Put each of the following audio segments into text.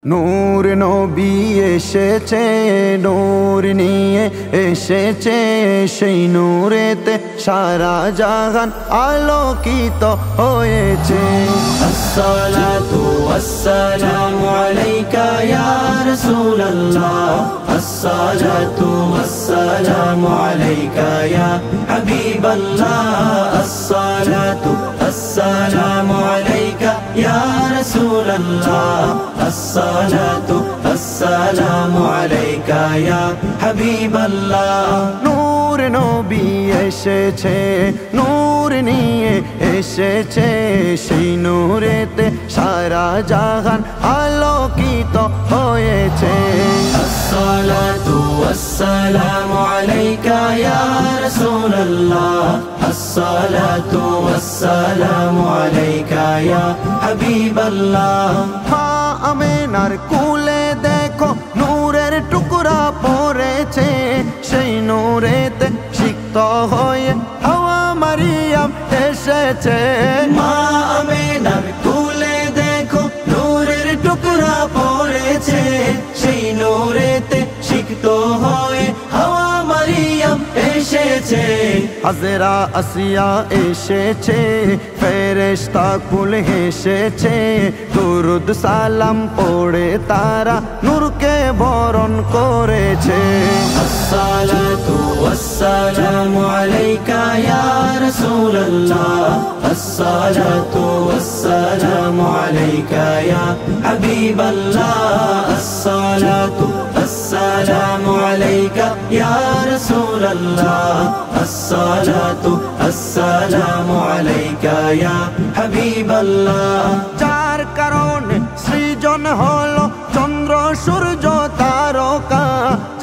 নূর নবী এসেছে, নূর নিয়ে এসেছে, সেই নূরেতে সারা জাহান আলোকিত হয়েছে। আসসালাতু ওয়াসসালামু আলাইকা ইয়া রাসূলুল্লাহ, আসসালাতু ওয়াসসালামু আলাইকা ইয়া হাবিবাল্লাহ, আসসালাতু ওয়াসসালামু আলাইকা ইয়া রাসূলুল্লাহ, আসসালাতু ওয়াসসালামু আলাইকা ইয়া হাবিবাল্লাহ। নূর নবী এসেছে, নূর নিয়ে এসেছে, সেই নূরেতে সারা জাহান আলোকিত হয়েছে। আসসালাতু ওয়াসসালামু আলাইকা ইয়া রাসূলুল্লাহ, আসসালাতু ওয়াসসালামু আলাইকা ইয়া হাবিবাল্লাহ। আমেনার কুলে দেখো নূরের টুকরা পড়েছে, সেই নূরেতে সিক্ত হয়ে হাওয়া মারিয়াম এসেছে। মা আমেনার কুলে দেখো নূরের টুকরা পড়েছে, সেই নূরেতে সিক্ত হয়ে হাওয়া মারিয়াম এসেছে। হাজরা আসিয়া এসেছে, ফেরেশতা কুল হেসেছে, দুরুদ সালাম পড়ে তারা নূরকে বরণ করেছে। আসসালাতু ওয়াসসালামু আলাইকা ইয়া রাসূলুল্লাহ, আসসালাতু ওয়াসসালামু আলাইকা ইয়া হাবিবাল্লাহ, আসসালাতু ওয়াসসালামু আলাইকা ইয়া রাসূলুল্লাহ, আসসালাতু ওয়াসসালামু আলাইকা ইয়া হাবিবাল্লাহ। যার কারণে সৃজন হলো চন্দ্র সূর্য তারকা,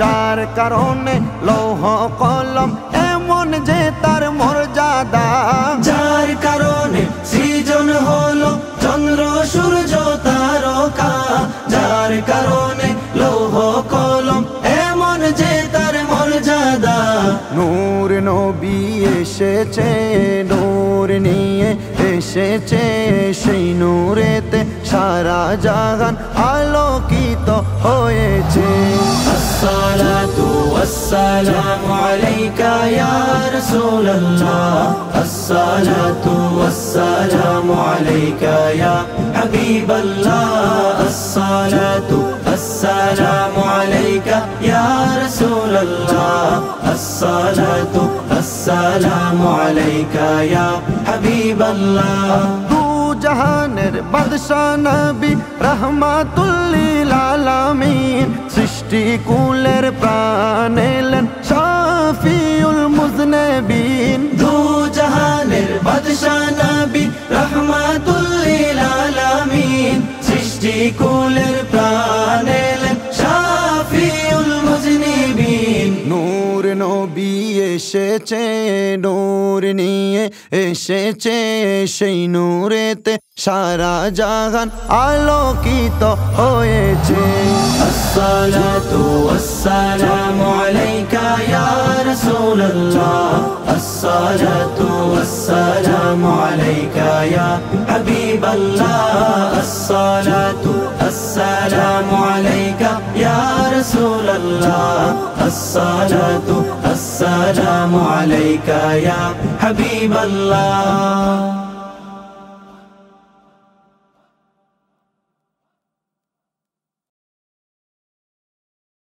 যার কারণে লৌহ কলম এমন যে তার মর্যাদা, যার কারণে সৃজন হলো চন্দ্র সূর্য তারকা, যার কারণে লৌহ কলম এমন যে তার মর্যাদা। নূর নবী এসেছে, নূর নিয়ে এসেছে, সেই নূরেতে সারা জাহান আলোকিত হয়েছে। আসসালাতু ওয়াসসালামু আলাইকা ইয়া রাসূলুল্লাহ, আসসালাতু ওয়াসসালামু আলাইকা ইয়া হাবিবাল্লাহ, আসসালাতু ওয়াসসালামু আলাইকা ইয়া রাসূলুল্লাহ, আসসালাতু ওয়াসসালামু আলাইকা ইয়া হাবিবাল্লাহ। দু জাহানের বাদশা নবী রহমাতুল লিল আলামিন, সৃষ্টি কুলের প্রাণ এলেন শাফিউল মুজনবিন। দু জাহানের বাদশা নবী রহমাতুল লিল আলামিন, সৃষ্টি কুলের প্রাণ এলেন শাফিউল মুজনবিন। নূর নবী এসেছে, নূর নিয়ে এসেছে, সেই নূরেতে সারা জাহান আলোকিত হয়েছে। আসসালাতু ওয়াসসালামু আলাইকা ইয়া রাসূলুল্লাহ, আসসালাতু ওয়াসসালামু আলাইকা ইয়া হাবিবাল্লাহ, আসসালাতু ওয়াসসালামু আলাইকা ইয়া রাসূলুল্লাহ, আসসালাতু ওয়াসসালামু আলাইকা ইয়া হাবিবাল্লাহ।